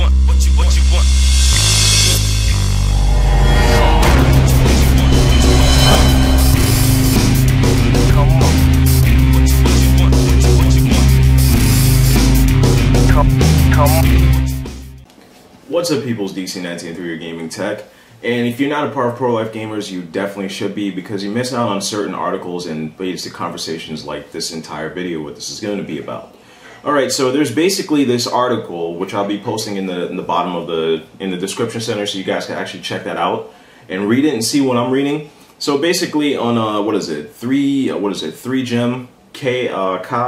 want? What you want? Come on. What you want? What you want? Come on. What's up, people's DC19 through your gaming tech. And if you're not a part of Pro Life Gamers, you definitely should be, because you miss out on certain articles and basic conversations like this entire video, what this is going to be about. Alright, so there's basically this article, which I'll be posting in the bottom of the description center, so you guys can actually check that out and read it and see what I'm reading. So basically on 3gem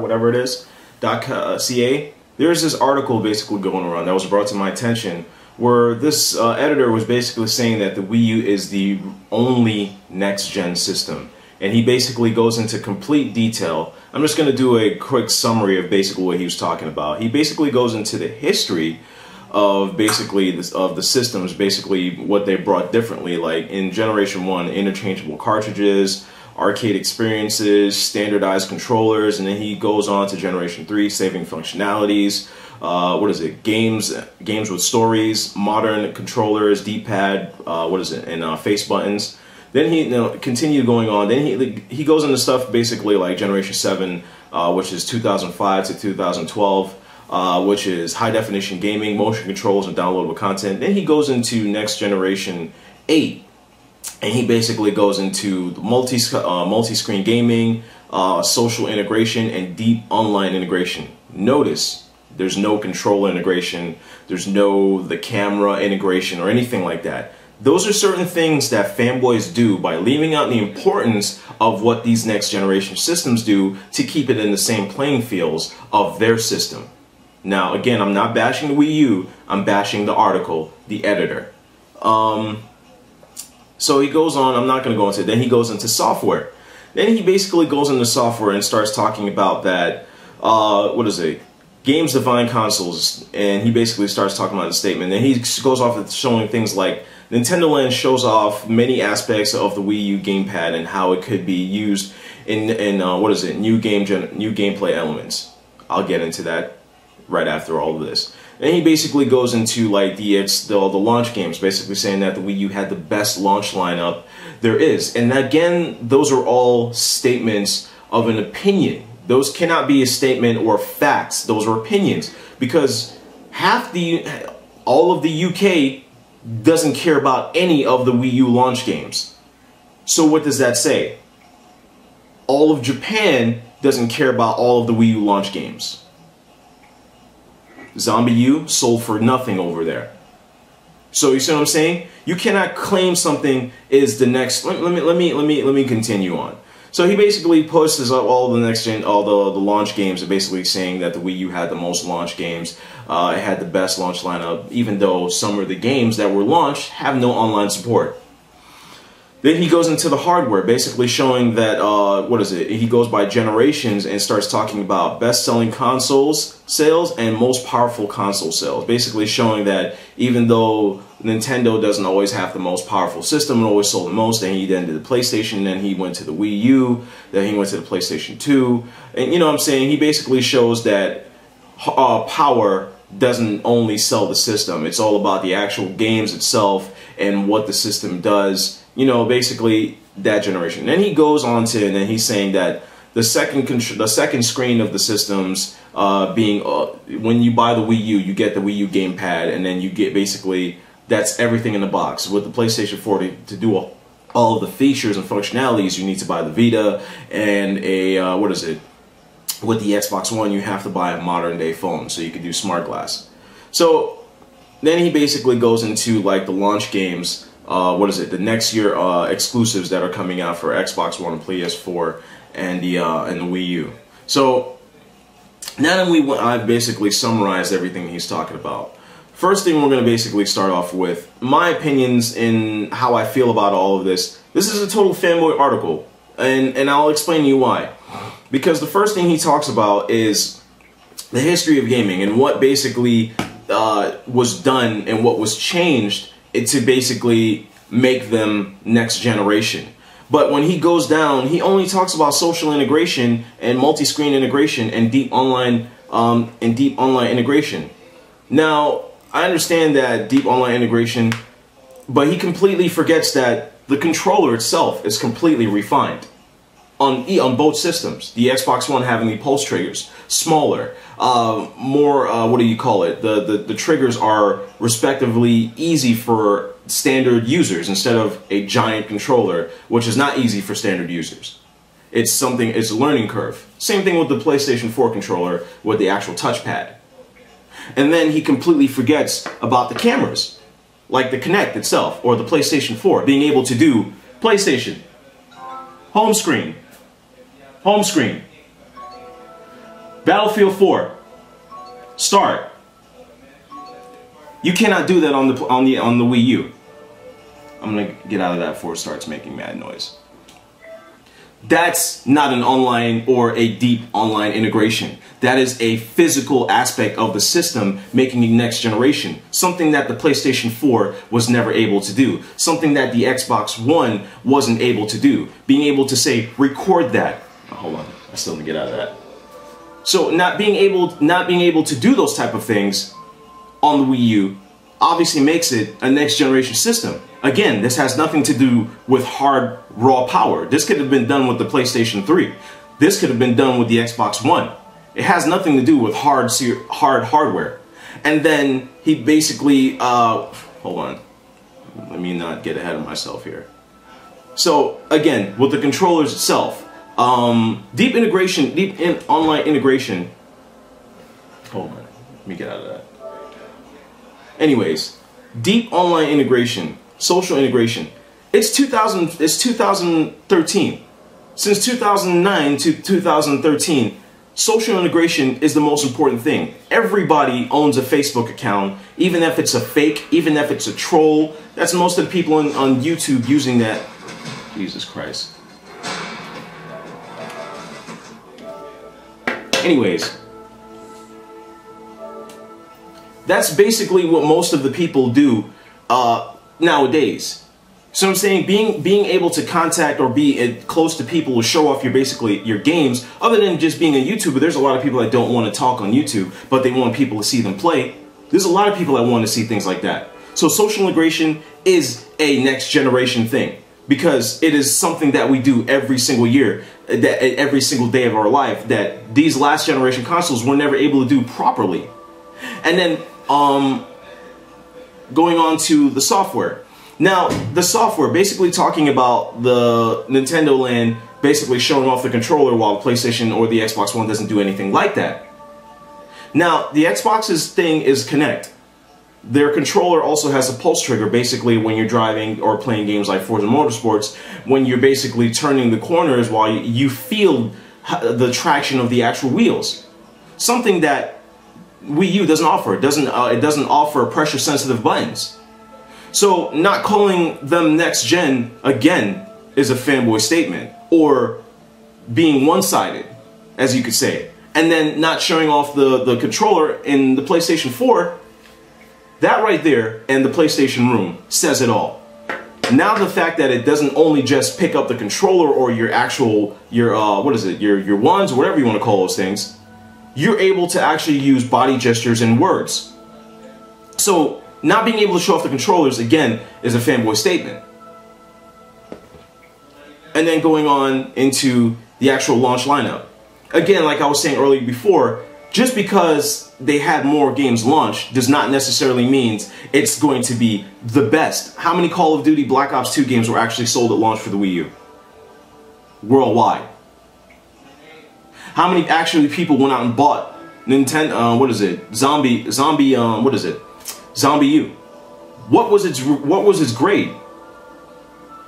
whatever it is .ca, there's this article basically going around that was brought to my attention, where this editor was basically saying that the Wii U is the only next-gen system. And he basically goes into complete detail. I'm just going to do a quick summary of basically what he was talking about. He basically goes into the history of basically of the systems, basically what they brought differently, like in Generation 1, interchangeable cartridges, arcade experiences, standardized controllers, and then he goes on to Generation 3, saving functionalities, games with stories, modern controllers, D-pad, and face buttons. Then he continued going on. Then he goes into stuff basically like Generation 7, which is 2005 to 2012, which is high definition gaming, motion controls, and downloadable content. Then he goes into Next Generation 8, and he basically goes into multi-screen gaming, social integration, and deep online integration. Notice there's no controller integration, there's no the camera integration or anything like that. Those are certain things that fanboys do by leaving out the importance of what these next generation systems do to keep it in the same playing fields of their system. Now, again, I'm not bashing the Wii U, I'm bashing the article, the editor. So he goes on, I'm not going to go into it, then he goes into software. Then he basically goes into software and starts talking about that, games define consoles, and he basically starts talking about the statement. Then he goes off and showing things like Nintendo Land shows off many aspects of the Wii U gamepad and how it could be used in new gameplay elements. I'll get into that right after all of this. And he basically goes into like the launch games, basically saying that the Wii U had the best launch lineup there is. And again, those are all statements of an opinion. Those cannot be a statement or facts. Those are opinions, because all of the UK doesn't care about any of the Wii U launch games. So what does that say? All of Japan doesn't care about all of the Wii U launch games. Zombie U sold for nothing over there. So you see what I'm saying? You cannot claim something is the next. Let me continue on. So he basically posts up all the the launch games, and basically saying that the Wii U had the most launch games. It had the best launch lineup, even though some of the games that were launched have no online support. Then he goes into the hardware, basically showing that, he goes by generations and starts talking about best-selling consoles sales and most powerful console sales. Basically showing that even though Nintendo doesn't always have the most powerful system and always sold the most, then he did the PlayStation, then he went to the Wii U, then he went to the PlayStation 2. And you know what I'm saying? He basically shows that power doesn't only sell the system. It's all about the actual games itself and what the system does. You know, basically that generation. Then he goes on to, and then he's saying that the second screen of the systems being when you buy the Wii U, you get the Wii U gamepad, and then you get basically that's everything in the box. With the PlayStation 4 to do all of the features and functionalities, you need to buy the Vita and a with the Xbox One, you have to buy a modern day phone so you can do smart glass. So then he basically goes into like the launch games. The next year exclusives that are coming out for Xbox One and PS4 and the Wii U. So now that I've basically summarized everything he's talking about. First thing we're going to basically start off with my opinions in how I feel about all of this. This is a total fanboy article, and I'll explain to you why. Because the first thing he talks about is the history of gaming and what basically was done and what was changed to basically make them next generation. But when he goes down, he only talks about social integration and multi-screen integration and deep online integration. Now, I understand that deep online integration, but he completely forgets that the controller itself is completely refined on both systems. The Xbox One having the pulse triggers, smaller, more, what do you call it? The triggers are respectively easy for standard users instead of a giant controller, which is not easy for standard users. It's a learning curve. Same thing with the PlayStation 4 controller with the actual touchpad. And then he completely forgets about the cameras, like the Kinect itself, or the PlayStation 4, being able to do PlayStation, home screen, Battlefield 4, start. You cannot do that on the Wii U. I'm gonna get out of that before it starts making mad noise. That's not an online or a deep online integration. That is a physical aspect of the system making it next generation. Something that the PlayStation 4 was never able to do. Something that the Xbox One wasn't able to do. Being able to say, record that. Oh, hold on, I still need to get out of that. So not being able to do those type of things on the Wii U obviously makes it a next generation system. Again, this has nothing to do with hard, raw power. This could have been done with the PlayStation 3. This could have been done with the Xbox One. It has nothing to do with hard hardware. And then he basically, hold on, let me not get ahead of myself here. So again, with the controllers itself, deep online integration, hold on, let me get out of that. Anyways, deep online integration, social integration. It's 2013. Since 2009 to 2013, social integration is the most important thing. Everybody owns a Facebook account, even if it's a fake, even if it's a troll. That's most of the people on YouTube using that. Jesus Christ. Anyways, that's basically what most of the people do nowadays. So I'm saying being able to contact or be close to people will show off your games. Other than just being a YouTuber, there's a lot of people that don't want to talk on YouTube, but they want people to see them play. There's a lot of people that want to see things like that. So social integration is a next generation thing because it is something that we do every single year, that every single day of our life, that these last generation consoles were never able to do properly. And then going on to the software. Now, the software, basically talking about the Nintendo Land basically showing off the controller while the PlayStation or the Xbox One doesn't do anything like that. Now, the Xbox's thing is Kinect. Their controller also has a pulse trigger, basically when you're driving or playing games like Forza Motorsports, when you're basically turning the corners while you feel the traction of the actual wheels. Something that Wii U doesn't offer. It doesn't offer pressure-sensitive buttons. So not calling them next gen again is a fanboy statement, or being one-sided, as you could say. And then not showing off the controller in the PlayStation 4. That right there and the PlayStation Room says it all. Now the fact that it doesn't only just pick up the controller or your actual your wands or whatever you want to call those things. You're able to actually use body gestures and words. So not being able to show off the controllers, again, is a fanboy statement. And then going on into the actual launch lineup. Again, like I was saying earlier before, just because they had more games launched does not necessarily mean it's going to be the best. How many Call of Duty Black Ops 2 games were actually sold at launch for the Wii U? Worldwide. How many actually people went out and bought Nintendo, Zombie U? What was its grade?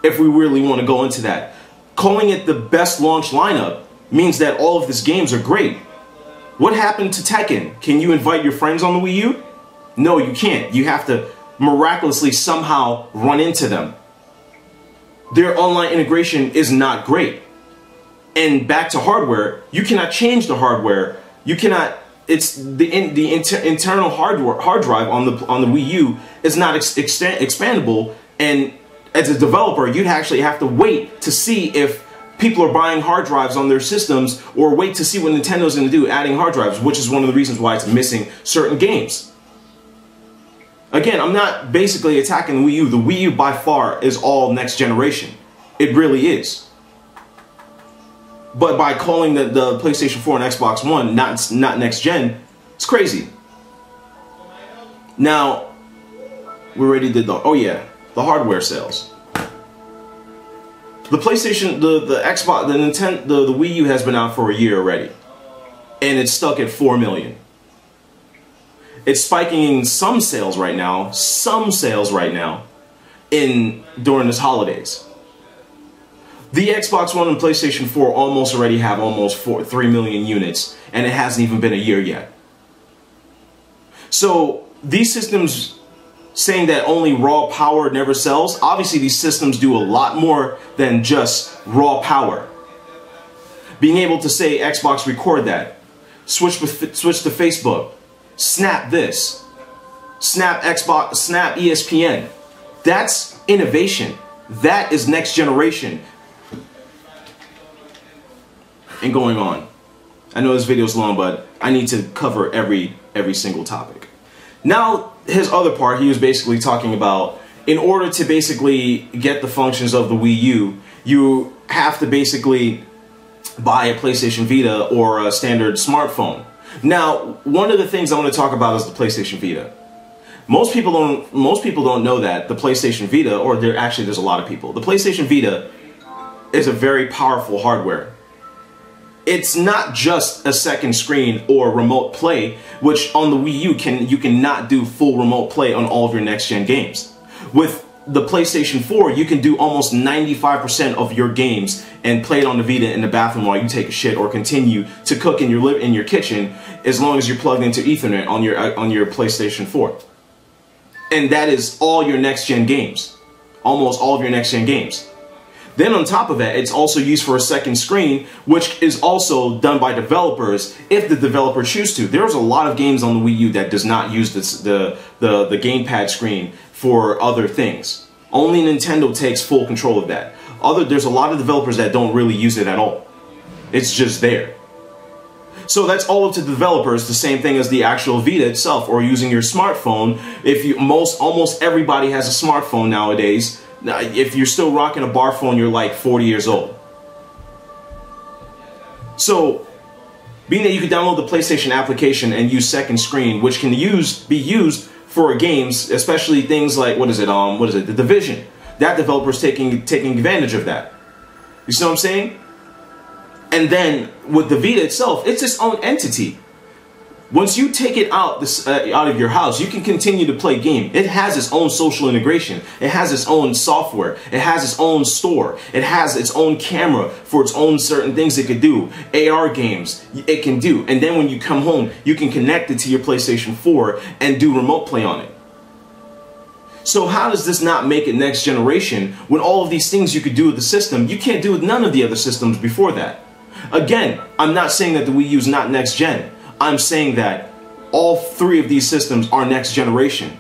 If we really want to go into that. Calling it the best launch lineup means that all of these games are great. What happened to Tekken? Can you invite your friends on the Wii U? No, you can't. You have to miraculously somehow run into them. Their online integration is not great. And back to hardware, you cannot change the hardware. You cannot. It's the internal hard drive on the Wii U is not expandable, and as a developer, you'd actually have to wait to see if people are buying hard drives on their systems, or wait to see what Nintendo's going to do, adding hard drives, which is one of the reasons why it's missing certain games. Again, I'm not basically attacking the Wii U. The Wii U by far is all next generation. It really is. But by calling the PlayStation 4 and Xbox One not next gen, it's crazy. Now, we already did the hardware sales. The PlayStation, the Xbox, the Nintendo, the Wii U has been out for a year already, and it's stuck at 4 million. It's spiking in some sales right now, during this holidays. The Xbox One and PlayStation 4 already have 3 million units, and it hasn't even been a year yet. So these systems saying that only raw power never sells, obviously these systems do a lot more than just raw power. Being able to say Xbox record that, switch to Facebook, snap this, snap Xbox, snap ESPN. That's innovation. That is next generation. And going on. I know this video is long, but I need to cover every single topic. Now, his other part, he was basically talking about, in order to basically get the functions of the Wii U, you have to basically buy a PlayStation Vita or a standard smartphone. Now, one of the things I want to talk about is the PlayStation Vita. Most people don't know that the PlayStation Vita, or there's a lot of people. The PlayStation Vita is a very powerful hardware. It's not just a second screen or remote play, which on the Wii U you cannot do full remote play on all of your next-gen games. With the PlayStation 4, you can do almost 95% of your games and play it on the Vita in the bathroom while you take a shit, or continue to cook in your kitchen, as long as you're plugged into Ethernet on your PlayStation 4. And that is all your next-gen games. Almost all of your next-gen games. Then on top of that, it's also used for a second screen, which is also done by developers if the developer choose to. There's a lot of games on the Wii U that does not use the gamepad screen for other things. Only Nintendo takes full control of that. There's a lot of developers that don't really use it at all. It's just there. So that's all up to the developers, the same thing as the actual Vita itself, or using your smartphone. Almost everybody has a smartphone nowadays. Now, if you're still rocking a bar phone, you're like 40 years old. So, being that you can download the PlayStation application and use second screen, which can be used for games, especially things like, The Division. That developer's taking advantage of that. You see what I'm saying? And then, with the Vita itself, it's its own entity. Once you take it out of your house, you can continue to play game. It has its own social integration. It has its own software. It has its own store. It has its own camera for its own certain things it could do. AR games it can do. And then when you come home, you can connect it to your PlayStation 4 and do remote play on it. So how does this not make it next generation when all of these things you could do with the system, you can't do with none of the other systems before that? Again, I'm not saying that the Wii U is not next gen. I'm saying that all three of these systems are next generation.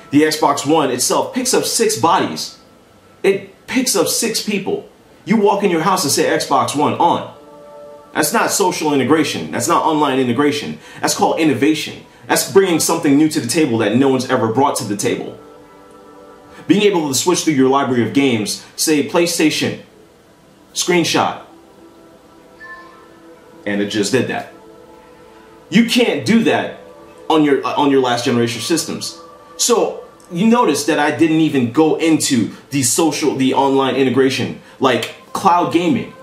The Xbox One itself picks up 6 bodies. It picks up 6 people. You walk in your house and say Xbox One on. That's not social integration. That's not online integration. That's called innovation. That's bringing something new to the table that no one's ever brought to the table. Being able to switch through your library of games, say PlayStation, screenshot, and it just did that. You can't do that on your last generation systems. So you notice that I didn't even go into the online integration, like cloud gaming.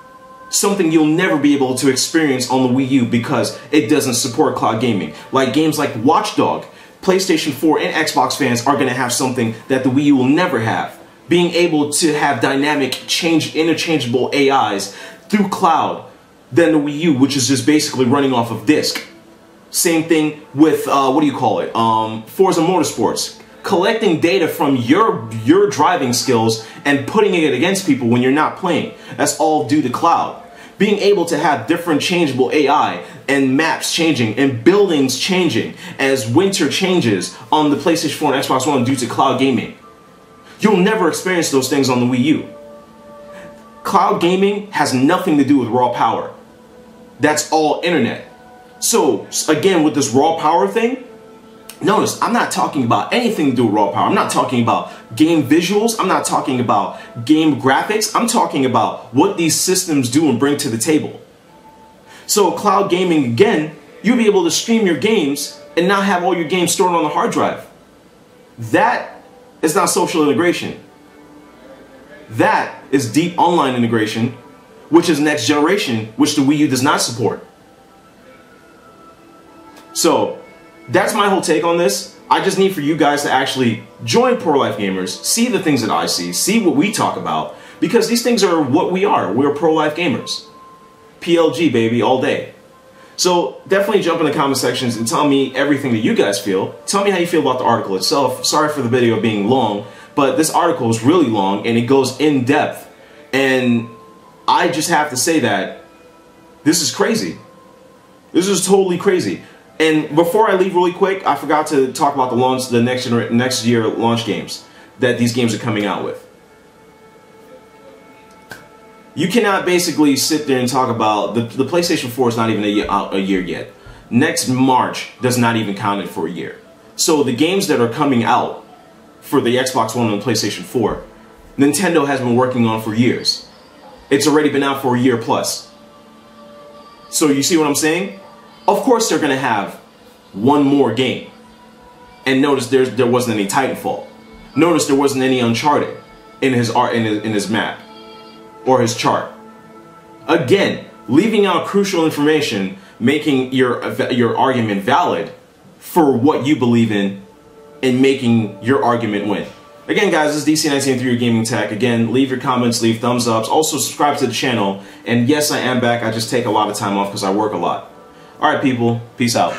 Something you'll never be able to experience on the Wii U because it doesn't support cloud gaming. Like games like Watch Dogs, PlayStation 4 and Xbox fans are going to have something that the Wii U will never have. Being able to have dynamic, interchangeable AIs through cloud than the Wii U, which is just basically running off of disk. Same thing with, Forza Motorsports. Collecting data from your driving skills and putting it against people when you're not playing. That's all due to cloud. Being able to have different changeable AI and maps changing and buildings changing as winter changes on the PlayStation 4 and Xbox One due to cloud gaming. You'll never experience those things on the Wii U. Cloud gaming has nothing to do with raw power. That's all internet. So, again, with this raw power thing, Notice, I'm not talking about anything to do with raw power. I'm not talking about game visuals. I'm not talking about game graphics. I'm talking about what these systems do and bring to the table. So cloud gaming, again, you'll be able to stream your games and not have all your games stored on the hard drive. That is not social integration. That is deep online integration, which is next generation, which the Wii U does not support. So that's my whole take on this. I just need for you guys to actually join Pro Life Gamers, see the things that I see what we talk about, because these things are what we are. We're Pro Life Gamers. PLG, baby, all day. So definitely jump in the comment sections and tell me everything that you guys feel. Tell me how you feel about the article itself. Sorry for the video being long, but this article is really long and it goes in depth. And I just have to say that this is crazy. This is totally crazy. And before I leave really quick, I forgot to talk about the next year launch games that these games are coming out with. You cannot basically sit there and talk about the PlayStation 4 is not even a year yet. Next March does not even count it for a year. So the games that are coming out for the Xbox One and the PlayStation 4, Nintendo has been working on for years. It's already been out for a year plus. So you see what I'm saying? Of course they're going to have one more game. And notice there wasn't any Titanfall. Notice there wasn't any Uncharted in his map or his chart. Again, leaving out crucial information, making your argument valid for what you believe in and making your argument win. Again, guys, this is DC19 Gaming Tech. Again, leave your comments, leave thumbs ups. Also, subscribe to the channel. And yes, I am back. I just take a lot of time off because I work a lot. All right, people. Peace out.